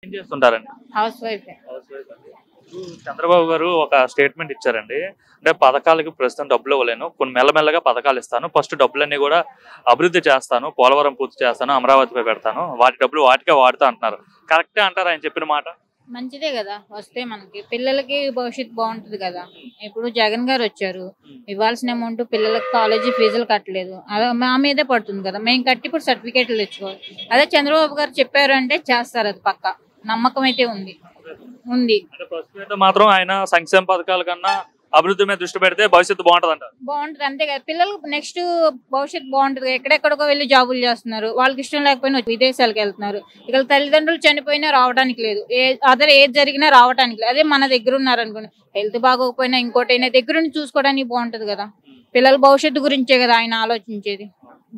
ఏం చేస్తుంటారండి? House wife. House wife అండి. ఇప్పుడు చంద్రబాబు గారు ఒక స్టేట్మెంట్ ఇచ్చారండి. అంటే పథకాలకి ప్రస్తుతం డబ్బులు ఇవ్వలేను. కొన్ని మెల్లమెల్లగా పథకాలు ఇస్తాను. ఫస్ట్ డబ్బులన్నీ కూడా అభివృద్ధి చేస్తాను. పోలవరం పూర్తి చేస్తాను. అమరావతిపై పెడతాను. వాటి డబ్బులు వాటికే వాడుతా అంటున్నారు. కరెక్టే అంటారు ఆయన చెప్పిన మాట? మంచిదే కదా వస్తే మనకి పిల్లలకి భవిష్యత్తు బాగుంటుంది కదా. ఇప్పుడు జగన్ గారు వచ్చారు, ఇవ్వాల్సిన అమౌంట్ పిల్లలకి కాలేజీ ఫీజులు కట్టలేదు, అలా మా మీదే పడుతుంది కదా. మేము కట్టి ఇప్పుడు సర్టిఫికేట్లు తెచ్చుకోవాలి. అదే చంద్రబాబు గారు చెప్పారు అంటే చేస్తారు, అది పక్క నమ్మకం అయితే ఉంది. అంటే ప్రస్తుతం అయితే మాత్రం ఆయన సంక్షేమ పథకాల కన్నా అభివృద్ధి మీద దృష్టి పెడితే భవిష్యత్తు బాగుంటది అంటారు. బాగుంటది అంతే కదా. పిల్లలకు నెక్స్ట్ భవిష్యత్తు బాగుంటది. ఎక్కడెక్కడికో వెళ్ళి జాబులు చేస్తున్నారు, వాళ్ళకి ఇష్టం లేకపోయినా విదేశాలకు వెళ్తున్నారు. ఇక్కడ తల్లిదండ్రులు చనిపోయినా రావడానికి లేదు, ఏది జరిగినా రావడానికి లేదు. అదే మన దగ్గర ఉన్నారు అనుకోండి, హెల్త్ బాగోకపోయినా ఇంకోటైనా దగ్గరుండి చూసుకోవడానికి బాగుంటది కదా. పిల్లల భవిష్యత్తు గురించే కదా ఆయన ఆలోచించేది.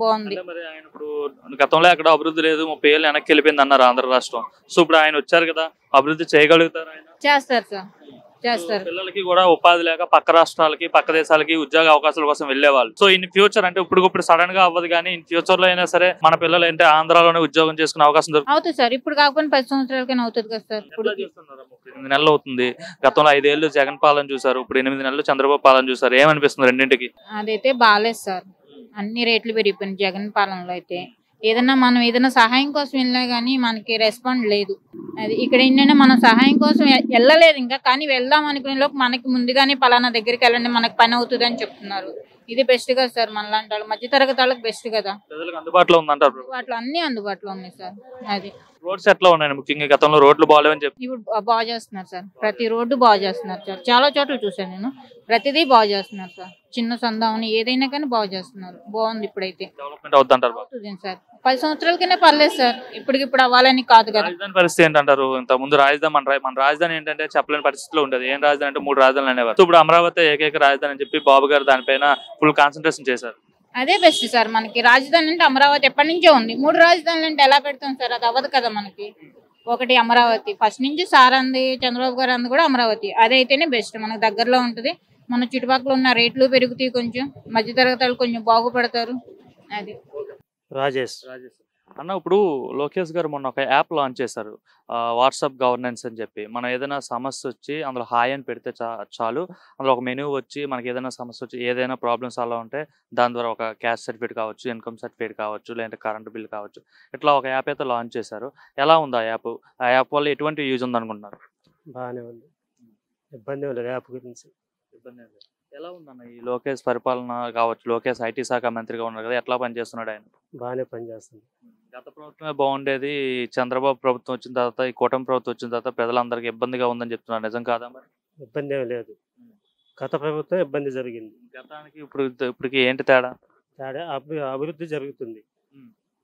బాగుంది. మరి ఆయన ఇప్పుడు గతంలో ఎక్కడ అభివృద్ధి లేదు, 30 ఏళ్ళు వెనక్కి వెళ్ళిపోయింది అన్నారు ఆంధ్ర రాష్ట్రం. సో ఇప్పుడు ఆయన వచ్చారు కదా, అభివృద్ధి చేయగలుగుతారు ఆయన? చేస్తారు సార్, చేస్తారు. పిల్లలకి కూడా ఉపాధి లేక పక్క రాష్ట్రాలకి పక్క దేశాలకి ఉద్యోగ అవకాశాల కోసం వెళ్లేవాళ్ళు. సో ఇన్ ఫ్యూచర్ అంటే ఇప్పుడు సడన్ గా అవ్వదు, కానీ ఇన్ ఫ్యూచర్ లో అయినా సరే మన పిల్లలు అంటే ఆంధ్రాలోనే ఉద్యోగం చేసుకునే అవకాశం దొరుకుతుంది. అవుతుంది సార్. ఇప్పుడు కాకపోయినా 10 సంవత్సరాలకైనా అవుతుంది కదా సార్. ఇప్పుడు 8 నెలలు అవుతుంది. గతంలో 5 ఏళ్ళు జగన్ పాలన చూసారు, ఇప్పుడు 8 నెలలు చంద్రబాబు పాలన చూసారు. ఏమనిపిస్తుంది రెండింటికి? అదైతే బాగాలేదు సార్. అన్ని రేట్లు పెరిగిపోయినాయి జగన్ పాలనలో అయితే. మనం ఏదైనా సహాయం కోసం వెళ్ళినా గానీ మనకి రెస్పాండ్ లేదు. అది ఇక్కడ ఏంటంటే మనం సహాయం కోసం వెళ్ళలేదు ఇంకా, కానీ వెళ్దాం అనుకునే లోపు మనకి ముందుగానే పలానా దగ్గరికి వెళ్ళండి మనకి పని అవుతుంది అని చెప్తున్నారు. ఇది బెస్ట్ కదా సార్, మనలాంటి వాళ్ళు మధ్య తరగతి వాళ్ళకి బెస్ట్ కదా. అందుబాటులో ఉందంటారు? వాటిలో అన్ని అందుబాటులో ఉన్నాయి సార్. అది రోడ్స్ ఎట్లా ఉన్నాయి? ముఖ్యంగా గతంలో రోడ్లు బాగాలేవని చెప్పి ఇప్పుడు బాగా చేస్తున్నారు సార్. ప్రతి రోడ్డు బాగా చేస్తున్నారు సార్. చాలా చోట్ల చూసాను నేను, ప్రతిదీ బాగా చేస్తున్నారు సార్. చిన్న సందామని ఏదైనా కానీ బాగా చేస్తున్నారు. బాగుంది. ఇప్పుడైతే డెవలప్మెంట్ అవుతుంటారు సార్. 10 సంవత్సరాలకైనా పర్లేదు సార్. ఇప్పుడు అవ్వాలని కాదు కదా. రాజధాని పరిస్థితి ఏంటంటారు? ఇంత ముందు రాజధాని మన రాజధాని ఏంటంటే చెప్పలేని పరిస్థితిలో ఉండేది. ఏం రాజధాని అంటే 3 రాజధానులు అనేవారు. ఇప్పుడు అమరావతి ఏకైక రాజధాని అని చెప్పి బాబు గారు దానిపైన ఫుల్ కాన్సన్ట్రేషన్ చేశారు. అదే బెస్ట్ సార్. మనకి రాజధాని అంటే అమరావతి ఎప్పటి నుంచో ఉంది. 3 రాజధానులు అంటే ఎలా పెడతాం సార్? అది అవ్వదు కదా మనకి. ఒకటి అమరావతి ఫస్ట్ నుంచి సార్ అంది, చంద్రబాబు గారు అంది కూడా అమరావతి. అదైతేనే బెస్ట్, మనకు దగ్గరలో ఉంటుంది. మన చుట్టుపక్కల ఉన్న రేట్లు పెరుగుతాయి, కొంచెం మధ్యతరగతి వాళ్ళు కొంచెం బాగుపడతారు. అది రాజేష్ అన్న, ఇప్పుడు లోకేష్ గారు మొన్న ఒక యాప్ లాంచ్ చేశారు, వాట్సాప్ గవర్నెన్స్ అని చెప్పి. మనం ఏదైనా సమస్య వచ్చి అందులో హాయ్ అని పెడితే చాలు, అందులో ఒక మెనూ వచ్చి మనకి ఏదైనా సమస్య వచ్చి ఏదైనా ప్రాబ్లమ్స్ అలా ఉంటే దాని ద్వారా ఒక క్యాష్ సర్టిఫికేట్ కావచ్చు, ఇన్కమ్ సర్టిఫికేట్ కావచ్చు, లేదంటే కరెంట్ బిల్ కావచ్చు, ఇట్లా ఒక యాప్ అయితే లాంచ్ చేశారు. ఎలా ఉంది ఆ యాప్? ఆ యాప్ వల్ల ఎటువంటి యూజ్ ఉంది అనుకుంటున్నారు? బాగానే ఉంది, ఇబ్బంది లేదు యాప్ గురించి. ఇబ్బంది లేదు. ఎలా ఉందన్న ఈ లోకేష్ పరిపాలన కావచ్చు? లోకేష్ ఐటీ శాఖ మంత్రిగా ఉన్నారు కదా, ఎట్లా పనిచేస్తున్నాడు ఆయన? బాగానే పనిచేస్తుంది. గత ప్రభుత్వమే బాగుండేది, చంద్రబాబు ప్రభుత్వం వచ్చిన తర్వాత, ఈ కూటమి ప్రభుత్వం వచ్చిన తర్వాత ప్రజలందరికీ ఇబ్బందిగా ఉందని చెప్తున్నారు. నిజం కాదా మరి? ఇబ్బంది ఏమి లేదు. గత ప్రభుత్వం ఇబ్బంది జరిగింది. గతానికి ఇప్పటికి ఏంటి తేడా? అభివృద్ధి జరుగుతుంది.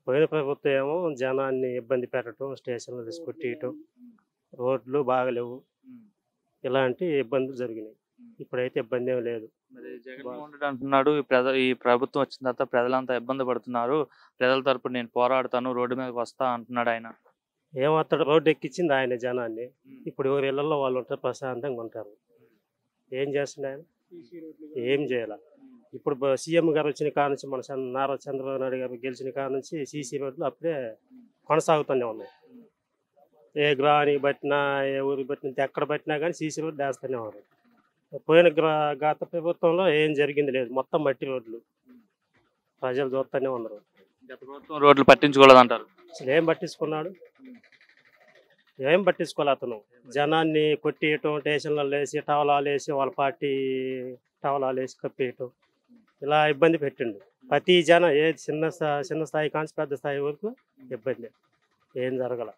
పోయిన ప్రభుత్వం ఏమో జనాన్ని ఇబ్బంది పెట్టడం, స్టేషన్లు తీసుకొట్టేయటం, రోడ్లు బాగలేవు, ఇలాంటి ఇబ్బందులు జరిగినాయి. ఇప్పుడైతే ఇబ్బంది ఏమి లేదు. మరి జగన్మోహన్ రెడ్డి అంటున్నాడు, ఈ ప్రభుత్వం వచ్చిన తర్వాత ప్రజలంతా ఇబ్బంది పడుతున్నారు, ప్రజల తరపున నేను పోరాడతాను, రోడ్డు మీదకి వస్తా అంటున్నాడు ఆయన. ఏమవుతాడు? రోడ్డు ఎక్కించింది ఆయన జనాన్ని. ఇప్పుడు ఎవరి ఇళ్లలో వాళ్ళు ఉంటారు, ప్రశాంతంగా ఉంటారు. ఏం చేస్తుంది ఆయన? ఏం చేయాల. ఇప్పుడు సీఎం గారు వచ్చిన కాడ నుంచి, మన నారా చంద్రబాబు నాయుడు గారు గెలిచిన కాడ నుంచి సీసీ రోడ్లు అప్పుడే కొనసాగుతూనే ఉన్నాయి. ఏ గ్రహానికి బట్టినా, ఏ ఊరికి బట్టినా, ఎక్కడ పట్టినా కానీ సీసీ రోడ్లు వేస్తూనే ఉన్నారు. పోయిన గత ప్రభుత్వంలో ఏం జరిగింది లేదు, మొత్తం మట్టి రోడ్లు. ప్రజలు చూస్తూనే ఉన్నారు. గత ప్రభుత్వం రోడ్లు పట్టించుకోలేదు అంటారు. అసలు ఏం పట్టించుకున్నాడు? ఏం పట్టించుకోవాలి అతను. జనాన్ని కొట్టేయటం, స్టేషన్లలో వేసి టవలాలు వేసి, వాళ్ళ పార్టీ టవలాలు వేసి కప్పేయటం, ఇలా ఇబ్బంది పెట్టిండు. ప్రతి జనం చిన్న స్థాయి కానీ పెద్ద స్థాయి వరకు ఇబ్బంది, ఏం జరగల.